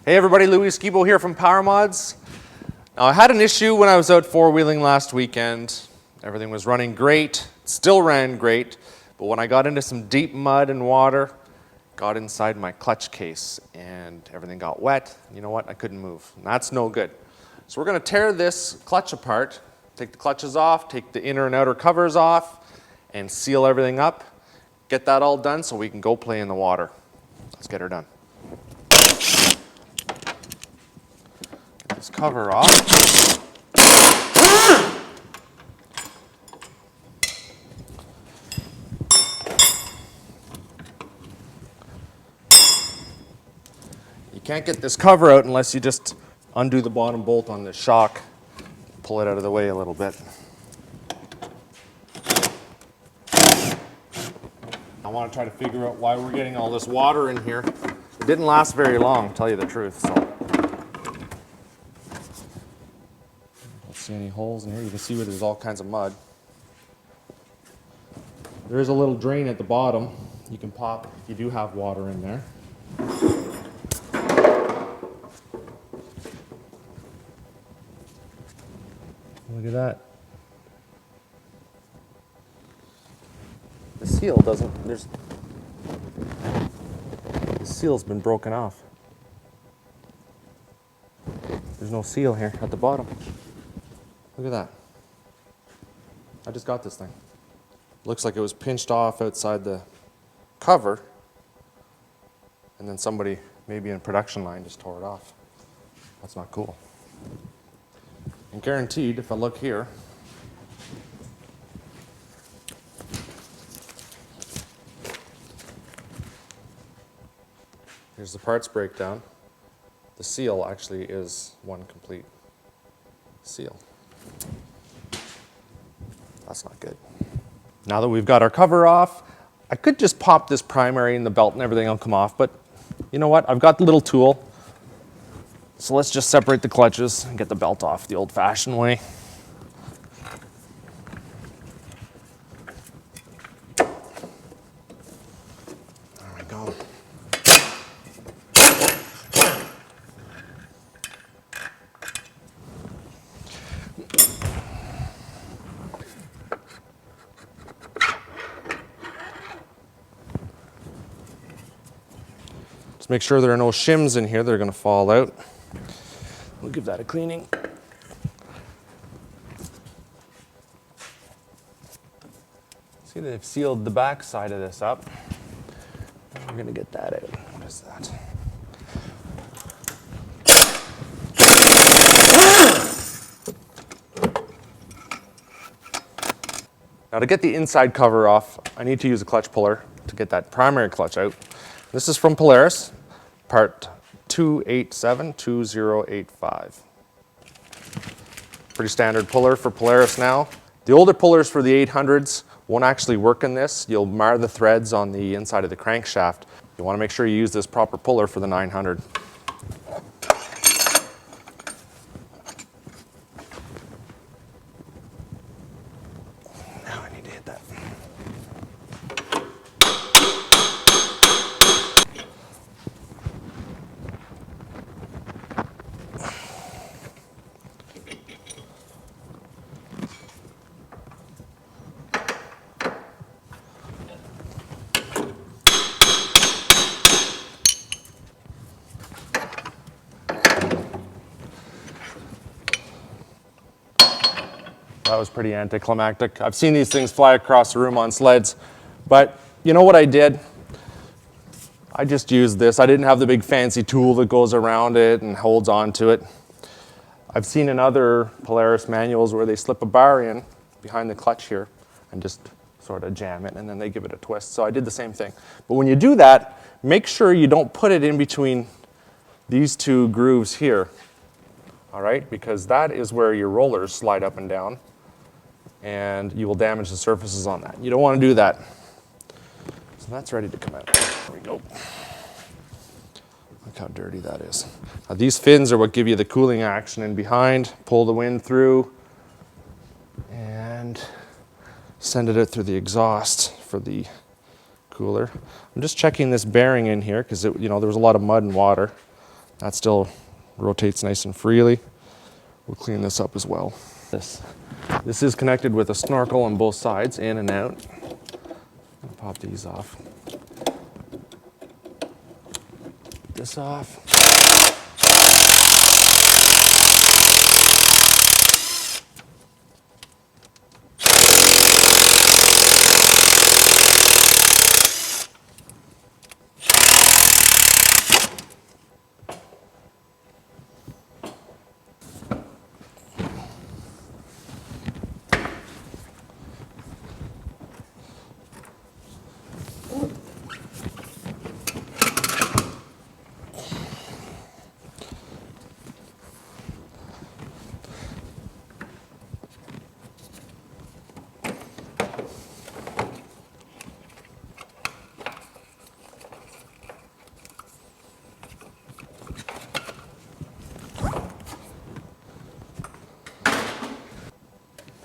Hey everybody, Louis Skibo here from PowerModz. Now I had an issue when I was out four-wheeling last weekend. Everything was running great, still ran great, but when I got into some deep mud and water, got inside my clutch case and everything got wet. You know what, I couldn't move. And that's no good. So we're gonna tear this clutch apart, take the clutches off, take the inner and outer covers off, and seal everything up. Get that all done so we can go play in the water. Let's get her done. Get this cover off. You can't get this cover out unless you just undo the bottom bolt on this shock, pull it out of the way a little bit. I want to try to figure out why we're getting all this water in here. It didn't last very long, to tell you the truth. So, don't see any holes in here. You can see where there's all kinds of mud. There is a little drain at the bottom. You can pop if you do have water in there. Look at that. The seal doesn't, the seal's been broken off. There's no seal here at the bottom. Look at that. I just got this thing. Looks like it was pinched off outside the cover, and then somebody, maybe in a production line, just tore it off. That's not cool. And guaranteed, if I look here, here's the parts breakdown. The seal actually is one complete seal. That's not good. Now that we've got our cover off, I could just pop this primary and the belt and everything will come off, but you know what? I've got the little tool. So let's just separate the clutches and get the belt off the old-fashioned way. There we go. Just make sure there are no shims in here that are going to fall out. We'll give that a cleaning. See, they've sealed the back side of this up. We're going to get that out. What is that? Now to get the inside cover off, I need to use a clutch puller to get that primary clutch out. This is from Polaris, part 2872085. Pretty standard puller for Polaris now. The older pullers for the 800s won't actually work in this. You'll mar the threads on the inside of the crankshaft. You want to make sure you use this proper puller for the 900. Now I need to hit that. That was pretty anticlimactic. I've seen these things fly across the room on sleds, but you know what I did? I just used this. I didn't have the big fancy tool that goes around it and holds onto it. I've seen in other Polaris manuals where they slip a bar in behind the clutch here and just sort of jam it, and then they give it a twist. So I did the same thing. But when you do that, make sure you don't put it in between these two grooves here, all right? Because that is where your rollers slide up and down, and you will damage the surfaces on that. You don't want to do that. So that's ready to come out. There we go. Look how dirty that is. Now these fins are what give you the cooling action in behind. Pull the wind through and send it out through the exhaust for the cooler. I'm just checking this bearing in here because there was a lot of mud and water. That still rotates nice and freely. We'll clean this up as well. This is connected with a snorkel on both sides, in and out. I'll pop these off. This off.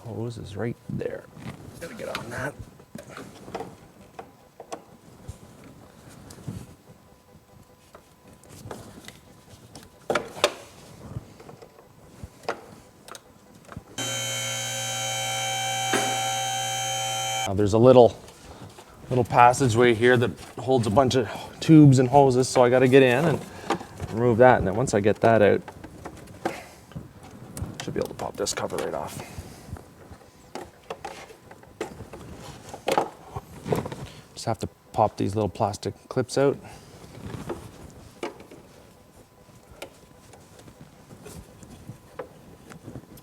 Hose is right there. Gotta get on that. Now there's a little passageway here that holds a bunch of tubes and hoses, so I got to get in and remove that. And then once I get that out, I should be able to pop this cover right off. Just have to pop these little plastic clips out.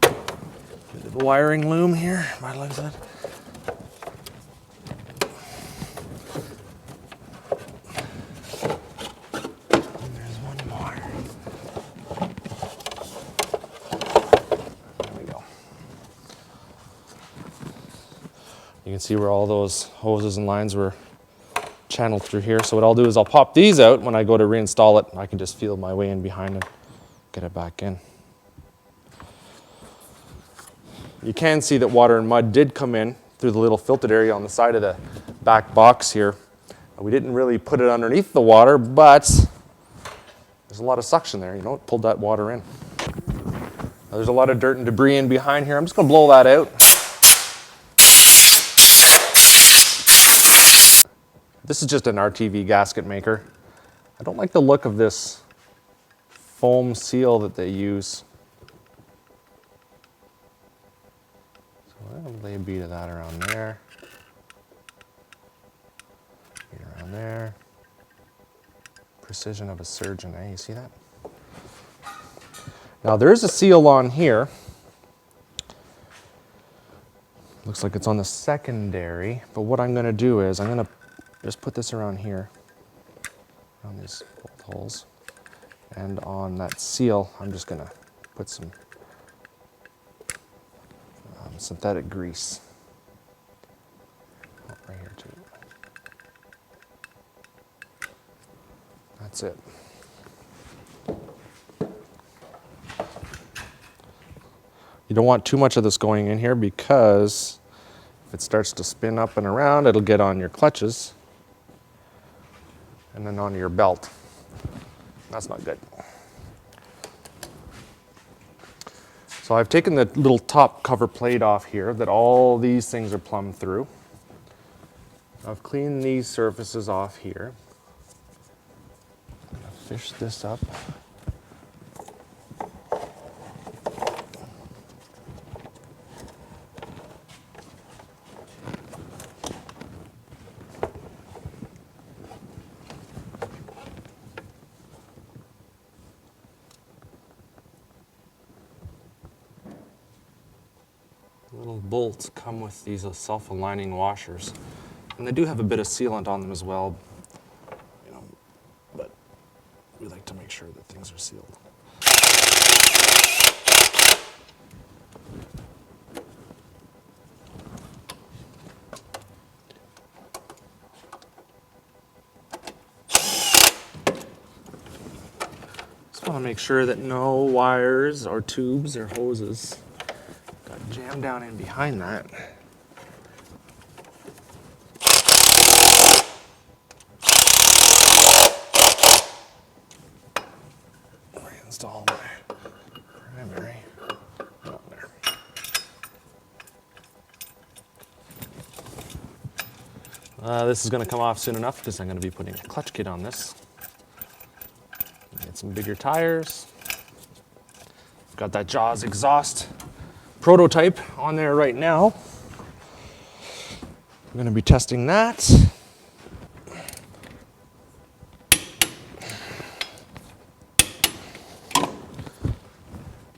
Bit of a wiring loom here, by the looks of it. And there's one more. There we go. You can see where all those hoses and lines were channeled through here. So what I'll do is I'll pop these out. When I go to reinstall it, I can just feel my way in behind and get it back in. You can see that water and mud did come in through the little filtered area on the side of the back box here. We didn't really put it underneath the water, but there's a lot of suction there. You know, it pulled that water in. Now, there's a lot of dirt and debris in behind here. I'm just going to blow that out. This is just an RTV gasket maker. I don't like the look of this foam seal that they use. So I'll lay a bead of that around there. Bead around there. Precision of a surgeon, eh? You see that? Now there is a seal on here. Looks like it's on the secondary, but what I'm going to do is I'm going to just put this around here, around these bolt holes, and on that seal, I'm just going to put some synthetic grease. Oh, right here too. That's it. You don't want too much of this going in here because if it starts to spin up and around, it'll get on your clutches and then onto your belt. That's not good. So I've taken the little top cover plate off here that all these things are plumbed through. I've cleaned these surfaces off here. I'm gonna fish this up. Little bolts come with these self-aligning washers, and they do have a bit of sealant on them as well, you know, but we like to make sure that things are sealed. Just want to make sure that no wires or tubes or hoses got jammed down in behind that. install my primary. Oh, there. This is going to come off soon enough because I'm going to be putting a clutch kit on this. Get some bigger tires. Got that Jaws exhaust prototype on there right now. I'm going to be testing that.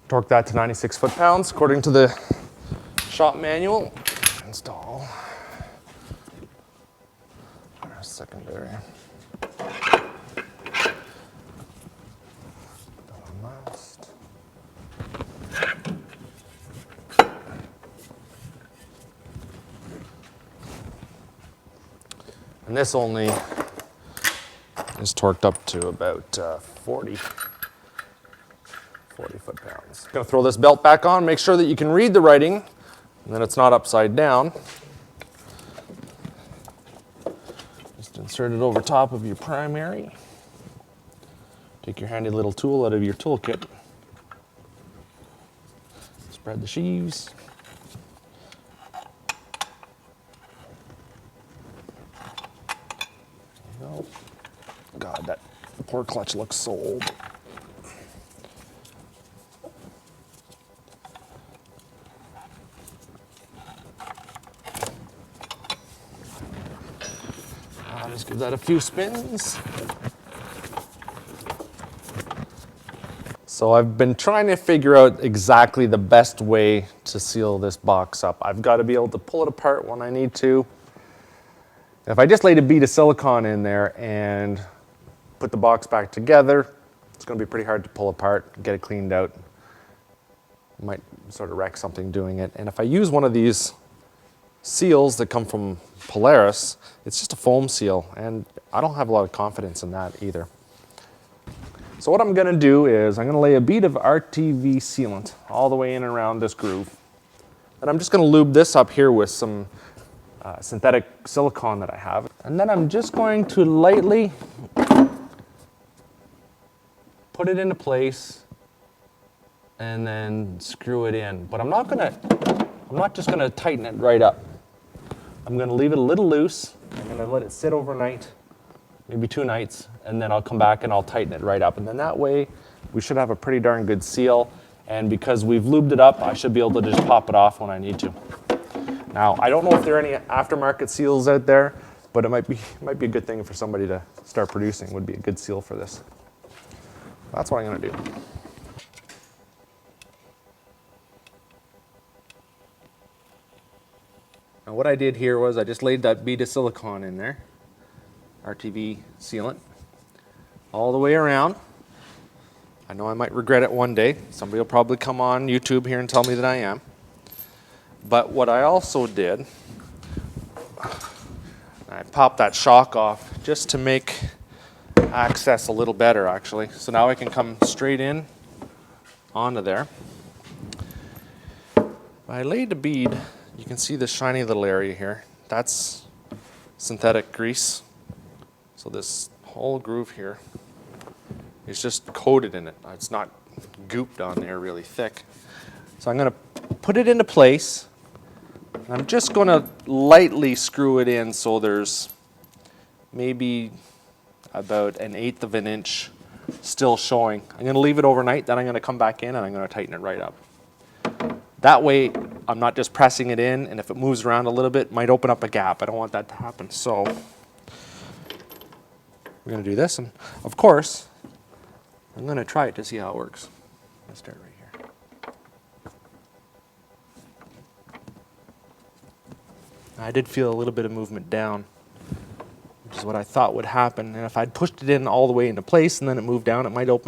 Torque that to 96 foot-pounds according to the shop manual. Install our secondary. And this only is torqued up to about 40 foot-pounds. Gonna throw this belt back on, make sure that you can read the writing and that it's not upside down. Just insert it over top of your primary. Take your handy little tool out of your toolkit. Spread the sheaves. Oh, God, that poor clutch looks so old. I'll just give that a few spins. So I've been trying to figure out exactly the best way to seal this box up. I've got to be able to pull it apart when I need to. If I just laid a bead of silicone in there and put the box back together, it's going to be pretty hard to pull apart, get it cleaned out. Might sort of wreck something doing it. And if I use one of these seals that come from Polaris, it's just a foam seal, and I don't have a lot of confidence in that either. So what I'm going to do is I'm going to lay a bead of RTV sealant all the way in and around this groove. And I'm just going to lube this up here with some synthetic silicone that I have. And then I'm just going to lightly put it into place and then screw it in. But I'm not just gonna tighten it right up. I'm gonna leave it a little loose. I'm gonna let it sit overnight, maybe 2 nights, and then I'll come back and I'll tighten it right up. And then that way we should have a pretty darn good seal. And because we've lubed it up, I should be able to just pop it off when I need to. Now, I don't know if there are any aftermarket seals out there, but it might be a good thing for somebody to start producing. Would be a good seal for this. That's what I'm going to do. Now, what I did here was I just laid that bead of silicone in there, RTV sealant, all the way around. I know I might regret it one day. Somebody will probably come on YouTube here and tell me that I am. But what I also did, I popped that shock off just to make access a little better, actually. So now I can come straight in onto there. I laid the bead, you can see the shiny little area here. That's synthetic grease. So this whole groove here is just coated in it. It's not gooped on there really thick. So I'm going to put it into place. I'm just going to lightly screw it in so there's maybe about 1/8 of an inch still showing. I'm going to leave it overnight, then I'm going to come back in and I'm going to tighten it right up. That way I'm not just pressing it in, and if it moves around a little bit, it might open up a gap. I don't want that to happen. So we're going to do this, and of course I'm going to try it to see how it works. Let's start right here. I did feel a little bit of movement down, which is what I thought would happen. And if I'd pushed it in all the way into place and then it moved down, it might have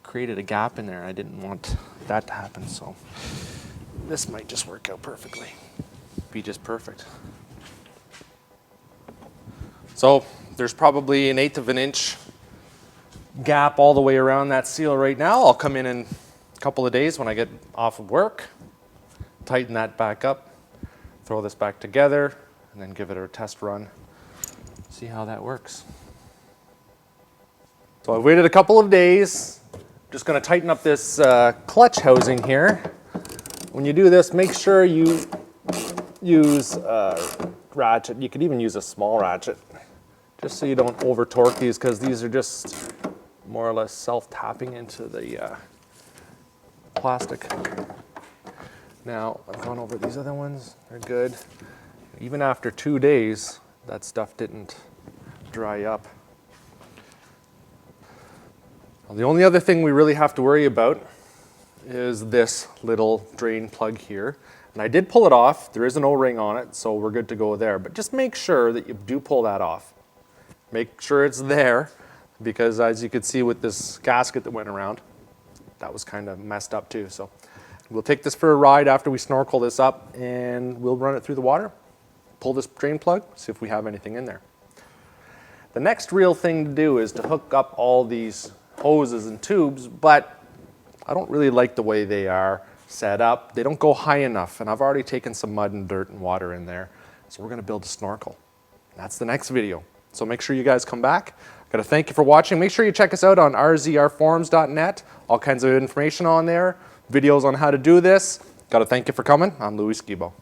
created a gap in there. I didn't want that to happen, so this might just work out perfectly. Be just perfect. So there's probably 1/8 of an inch gap all the way around that seal right now. I'll come in a couple of days when I get off of work, tighten that back up, throw this back together, and then give it a test run. See how that works. So I've waited a couple of days. Just going to tighten up this clutch housing here. When you do this, make sure you use a ratchet. You could even use a small ratchet, just so you don't over torque these, because these are just more or less self-tapping into the plastic. Now, I've gone over these other ones. They're good. Even after 2 days, that stuff didn't dry up. Well, the only other thing we really have to worry about is this little drain plug here. And I did pull it off. There is an O-ring on it, so we're good to go there. But just make sure that you do pull that off. Make sure it's there, because as you could see with this gasket that went around, that was kind of messed up too. So we'll take this for a ride after we snorkel this up, and we'll run it through the water, pull this drain plug, see if we have anything in there. The next real thing to do is to hook up all these hoses and tubes, but I don't really like the way they are set up. They don't go high enough, and I've already taken some mud and dirt and water in there. So we're going to build a snorkel. That's the next video. So make sure you guys come back. I've got to thank you for watching. Make sure you check us out on rzrforums.net. All kinds of information on there, videos on how to do this. Got to thank you for coming. I'm Louis Skibo.